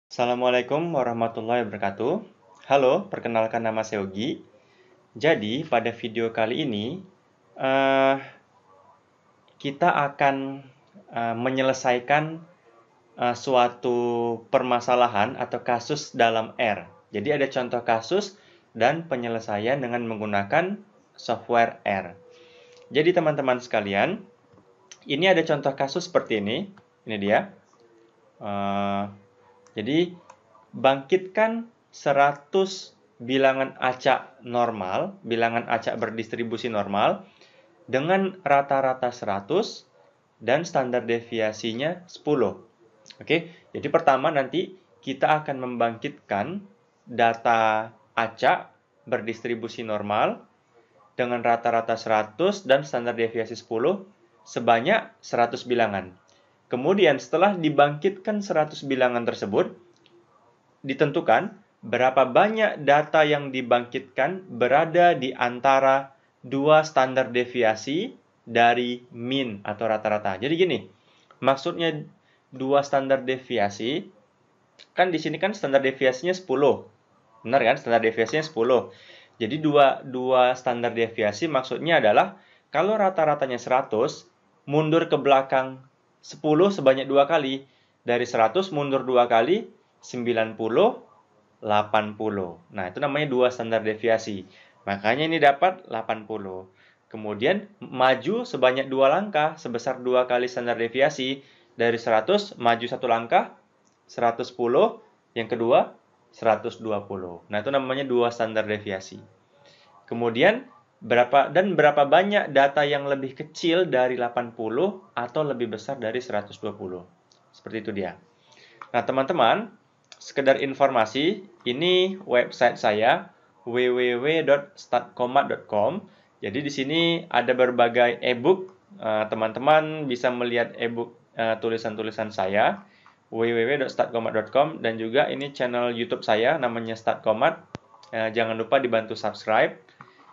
Assalamualaikum warahmatullahi wabarakatuh. Halo, perkenalkan nama saya Yogi. Jadi, pada video kali ini, eh, kita akan menyelesaikan suatu permasalahan atau kasus dalam R. Jadi, ada contoh kasus dan penyelesaian dengan menggunakan software R. Jadi, teman-teman sekalian, ini ada contoh kasus seperti ini. Ini dia. Jadi, bangkitkan 100 bilangan acak normal, bilangan acak berdistribusi normal, dengan rata-rata 100 dan standar deviasinya 10. Oke, jadi pertama nanti kita akan membangkitkan data acak berdistribusi normal dengan rata-rata 100 dan standar deviasi 10 sebanyak 100 bilangan. Kemudian setelah dibangkitkan 100 bilangan tersebut, ditentukan berapa banyak data yang dibangkitkan berada di antara dua standar deviasi dari mean atau rata-rata. Jadi gini, maksudnya dua standar deviasi, kan di sini kan standar deviasinya 10. Benar kan? Standar deviasinya 10. Jadi dua standar deviasi maksudnya adalah kalau rata-ratanya 100, mundur ke belakang 10 sebanyak 2 kali. Dari 100 mundur 2 kali, 90, 80. Nah, itu namanya dua standar deviasi. Makanya ini dapat 80. Kemudian maju sebanyak 2 langkah sebesar 2 kali standar deviasi. Dari 100 maju 1 langkah, 110. Yang kedua, 120. Nah, itu namanya dua standar deviasi. Kemudian berapa banyak data yang lebih kecil dari 80 atau lebih besar dari 120. Seperti itu dia. Nah, teman-teman, sekedar informasi, ini website saya www.statcomat.com. Jadi di sini ada berbagai e-book. Teman-teman bisa melihat e-book tulisan-tulisan saya www.statcomat.com, dan juga ini channel YouTube saya namanya Statcomat. Jangan lupa dibantu subscribe.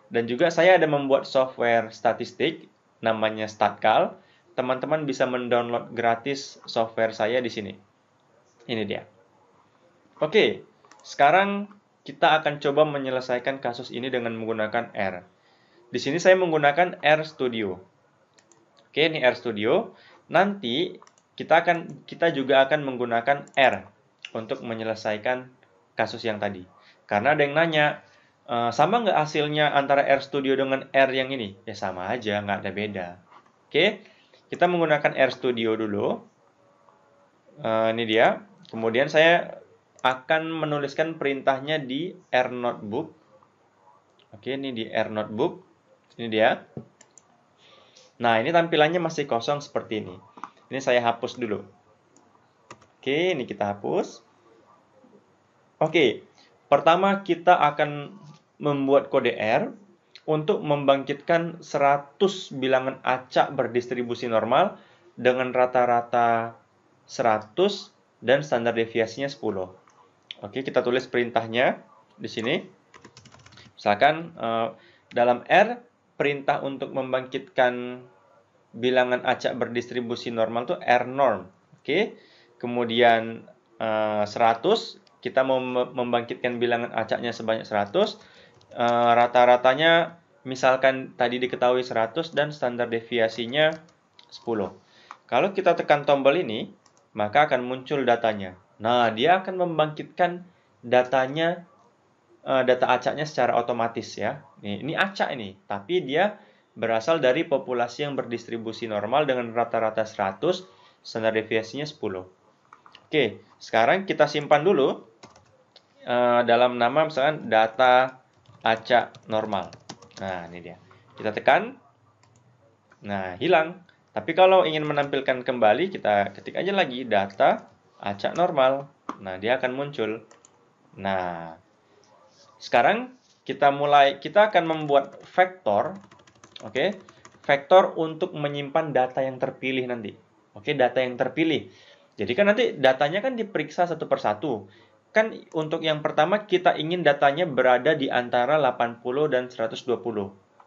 Dan juga saya ada membuat software statistik namanya StatCal. Teman-teman bisa mendownload gratis software saya di sini. Ini dia. Oke, sekarang kita akan coba menyelesaikan kasus ini dengan menggunakan R. Di sini saya menggunakan R Studio. Oke, ini R Studio. Nanti kita juga akan menggunakan R untuk menyelesaikan kasus yang tadi. Karena ada yang nanya, sama nggak hasilnya antara R Studio dengan R yang ini? Ya sama aja, nggak ada beda. Oke, kita menggunakan R Studio dulu. Ini dia. Kemudian saya akan menuliskan perintahnya di R Notebook. Oke, ini di R Notebook. Ini dia. Nah, ini tampilannya masih kosong seperti ini. Ini saya hapus dulu. Oke, ini kita hapus. Oke, pertama kita akan membuat kode R untuk membangkitkan 100 bilangan acak berdistribusi normal dengan rata-rata 100 dan standar deviasinya 10. Oke, kita tulis perintahnya di sini. Misalkan dalam R, perintah untuk membangkitkan bilangan acak berdistribusi normal itu R norm. Oke, kemudian 100, kita mau membangkitkan bilangan acaknya sebanyak 100. Rata-ratanya misalkan tadi diketahui 100 dan standar deviasinya 10. Kalau kita tekan tombol ini, maka akan muncul datanya. Nah, dia akan membangkitkan datanya, data acaknya secara otomatis ya. Ini acak ini, tapi dia berasal dari populasi yang berdistribusi normal dengan rata-rata 100, standar deviasinya 10. Oke, sekarang kita simpan dulu dalam nama misalkan data acak normal. Nah, ini dia. Kita tekan. Nah, hilang. Tapi kalau ingin menampilkan kembali, kita ketik aja lagi data acak normal. Nah, dia akan muncul. Nah, sekarang kita akan membuat vektor. Oke, vektor untuk menyimpan data yang terpilih nanti. Oke, data yang terpilih. Jadi kan nanti datanya kan diperiksa satu persatu. Kan untuk yang pertama kita ingin datanya berada di antara 80 dan 120.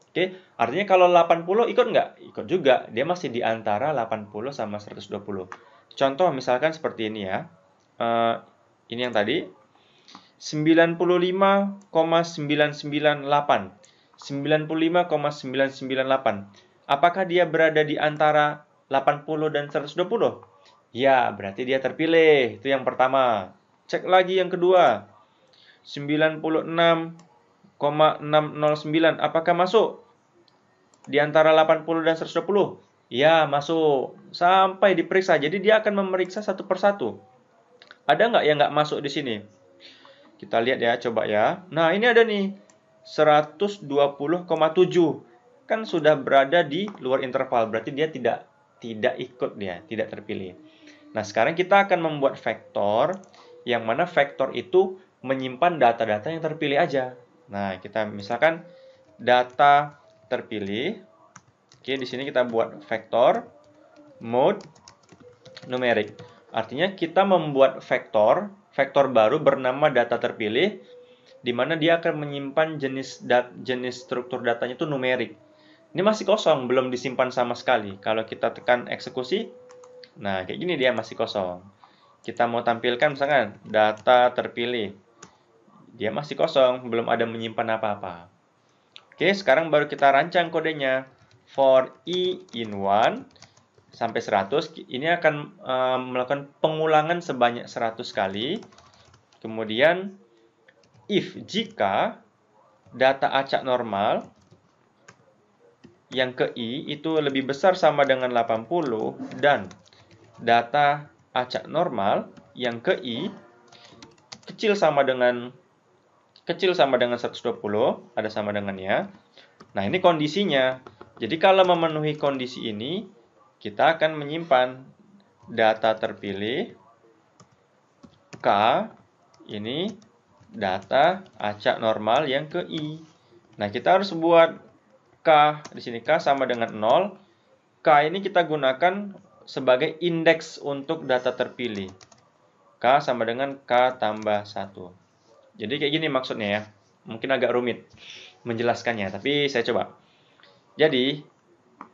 Oke, artinya kalau 80 ikut nggak? Ikut juga. Dia masih di antara 80 sama 120. Contoh misalkan seperti ini ya. Ini yang tadi. 95,998. 95,998. Apakah dia berada di antara 80 dan 120? Ya, berarti dia terpilih. Itu yang pertama. Cek lagi yang kedua. 96,609. Apakah masuk di antara 80 dan 120? Ya, masuk. Sampai diperiksa. Jadi dia akan memeriksa satu persatu. Ada nggak yang nggak masuk di sini? Kita lihat ya, coba ya. Nah, ini ada nih. 120,7. Kan sudah berada di luar interval. Berarti dia tidak ikut dia, tidak terpilih. Nah, sekarang kita akan membuat vektor yang mana vektor itu menyimpan data-data yang terpilih aja. Nah, kita misalkan data terpilih. Oke, di sini kita buat vektor mode numerik. Artinya kita membuat vektor baru bernama data terpilih, di mana dia akan menyimpan jenis struktur datanya itu numerik. Ini masih kosong, belum disimpan sama sekali. Kalau kita tekan eksekusi, nah kayak gini dia masih kosong. Kita mau tampilkan misalkan data terpilih. Dia masih kosong, belum ada menyimpan apa-apa. Oke, sekarang baru kita rancang kodenya. For i in 1 sampai 100, ini akan melakukan pengulangan sebanyak 100 kali. Kemudian, jika data acak normal yang ke i itu lebih besar sama dengan 80 dan data acak normal yang ke i kecil sama dengan 120, ada sama dengannya. Nah, ini kondisinya. Jadi kalau memenuhi kondisi ini, kita akan menyimpan data terpilih K, ini data acak normal yang ke I. Nah, kita harus buat K, di sini K sama dengan 0. K ini kita gunakan sebagai indeks untuk data terpilih. K sama dengan K tambah 1. Jadi kayak gini maksudnya ya. Mungkin agak rumit menjelaskannya, tapi saya coba. Jadi,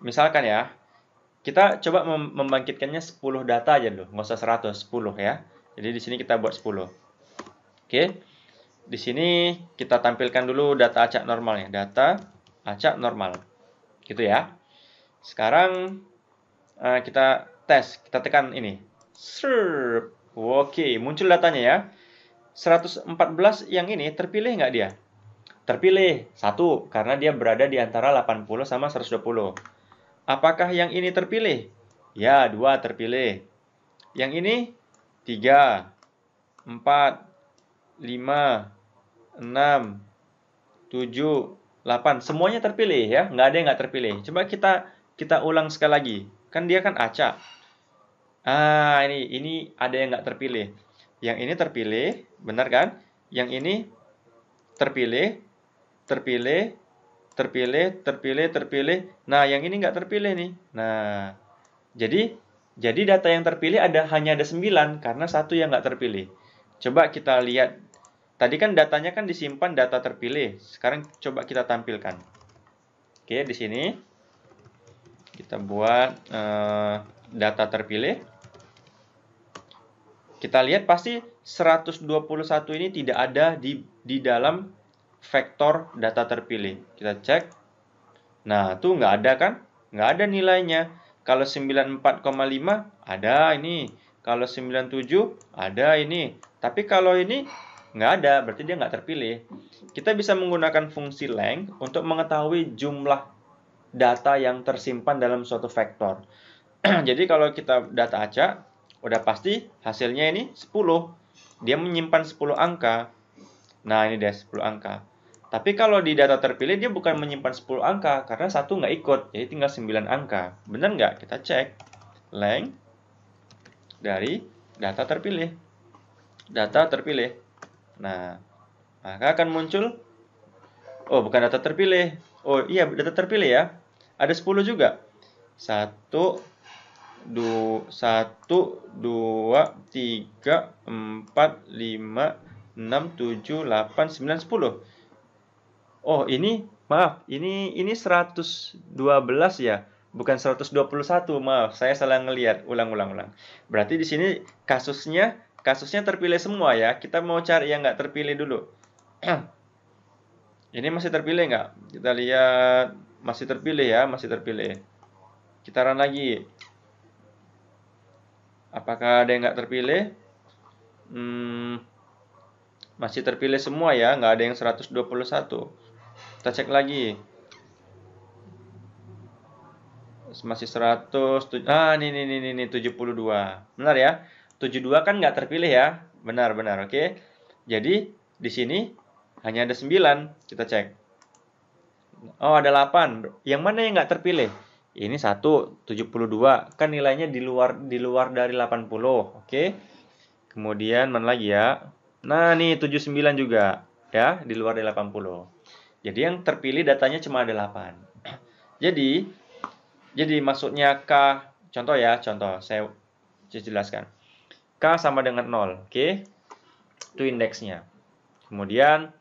misalkan ya, kita coba membangkitkannya 10 data aja dulu, nggak usah 100, 10 ya. Jadi di sini kita buat 10. Oke. Di sini kita tampilkan dulu data acak normalnya, data acak normal. Gitu ya. Sekarang kita tes, kita tekan ini. Serp. Oke, muncul datanya ya. 114 yang ini terpilih nggak dia? Terpilih. 1, karena dia berada di antara 80 sama 120. Apakah yang ini terpilih? Ya, 2 terpilih. Yang ini 3, 4, 5, 6, 7, 8. Semuanya terpilih ya, nggak ada yang nggak terpilih. Coba kita ulang sekali lagi. Kan dia kan acak. Ini ada yang nggak terpilih. Yang ini terpilih, benar kan? Yang ini terpilih, terpilih, terpilih, terpilih, terpilih. Nah, yang ini nggak terpilih nih. Nah, jadi data yang terpilih hanya ada 9 karena 1 yang nggak terpilih. Coba kita lihat. Tadi kan datanya kan disimpan data terpilih. Sekarang coba kita tampilkan. Oke, di sini kita buat data terpilih. Kita lihat pasti 121 ini tidak ada di dalam vektor data terpilih. Kita cek. Nah, tuh nggak ada kan? Nggak ada nilainya. Kalau 94,5 ada ini. Kalau 97 ada ini. Tapi kalau ini nggak ada, berarti dia nggak terpilih. Kita bisa menggunakan fungsi length untuk mengetahui jumlah data yang tersimpan dalam suatu vektor. Jadi kalau kita data acak, udah pasti hasilnya ini 10. Dia menyimpan 10 angka. Nah, ini dia 10 angka. Tapi kalau di data terpilih, dia bukan menyimpan 10 angka. Karena 1 nggak ikut. Jadi tinggal 9 angka. Benar nggak? Kita cek. Length dari data terpilih. Data terpilih. Nah, maka akan muncul. Oh, bukan data terpilih. Oh, iya, data terpilih ya. Ada 10 juga. 1, 2, 3, 4, 5, 6, 7, 8, 9, 10. Oh, ini, maaf, ini 112 ya, bukan 121, maaf, saya salah ngelihat. Ulang. Berarti di sini kasusnya kasusnya terpilih semua ya. Kita mau cari yang nggak terpilih dulu. Ini masih terpilih nggak? Kita lihat, masih terpilih ya, masih terpilih. Kita run lagi. Apakah ada yang nggak terpilih? Masih terpilih semua ya, nggak ada yang 121. Kita cek lagi. Masih 100. Nih 72. Benar ya? 72 kan nggak terpilih ya? Benar, oke. Jadi, di sini hanya ada 9. Kita cek. Oh, ada 8. Yang mana yang nggak terpilih? Ini 72. Kan nilainya di luar dari 80. Oke. Kemudian mana lagi ya? Nah, nih 79 juga. Ya, di luar dari 80. Jadi yang terpilih datanya cuma ada 8. Jadi maksudnya K, contoh ya, saya jelaskan. K sama dengan 0, oke? Itu indeksnya. Kemudian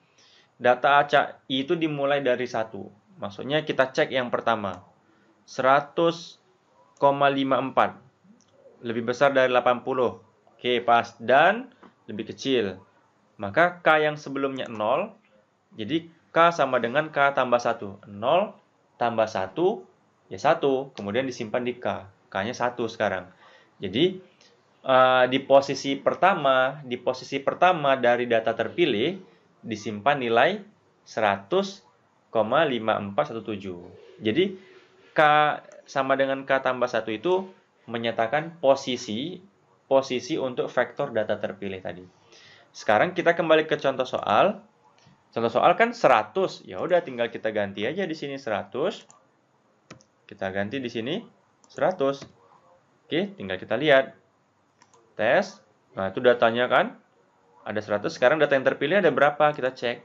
data acak I itu dimulai dari 1. Maksudnya kita cek yang pertama. 100,54. Lebih besar dari 80. Oke, pas. Dan lebih kecil. Maka K yang sebelumnya 0. Jadi K sama dengan K tambah 1. 0 tambah 1 ya 1, kemudian disimpan di K. K-nya 1 sekarang. Jadi di posisi pertama dari data terpilih disimpan nilai 100,5417. Jadi K sama dengan K tambah 1 itu menyatakan posisi untuk vektor data terpilih tadi. Sekarang kita kembali ke contoh soal. Contoh soal kan 100. Ya udah tinggal kita ganti aja di sini 100. Kita ganti di sini 100. Oke, tinggal kita lihat. Tes. Nah, itu datanya kan ada 100. Sekarang data yang terpilih ada berapa? Kita cek.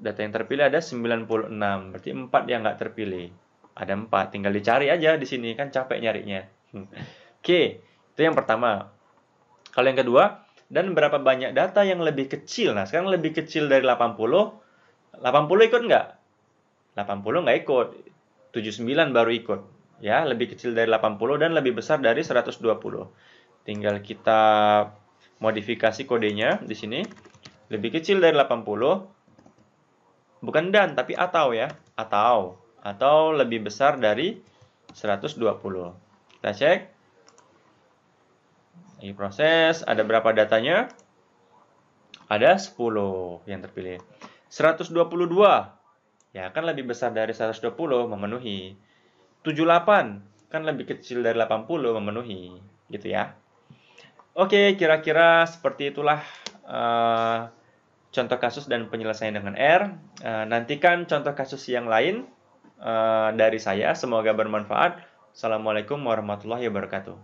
Data yang terpilih ada 96. Berarti 4 yang nggak terpilih. Ada 4. Tinggal dicari aja di sini. Kan capek nyarinya. Oke, itu yang pertama. Kalau yang kedua, dan berapa banyak data yang lebih kecil. Nah, sekarang lebih kecil dari 80. 80 ikut nggak? 80 nggak ikut. 79 baru ikut. Ya, lebih kecil dari 80 dan lebih besar dari 120. Tinggal kita modifikasi kodenya di sini. Lebih kecil dari 80. Bukan dan, tapi atau ya. Atau lebih besar dari 120. Kita cek. Ini proses. Ada berapa datanya? Ada 10 yang terpilih. 122. Ya, kan lebih besar dari 120, memenuhi. 78, kan lebih kecil dari 80, memenuhi. Gitu ya. Oke, kira-kira seperti itulah contoh kasus dan penyelesaian dengan R. Nantikan contoh kasus yang lain dari saya. Semoga bermanfaat. Assalamualaikum warahmatullahi wabarakatuh.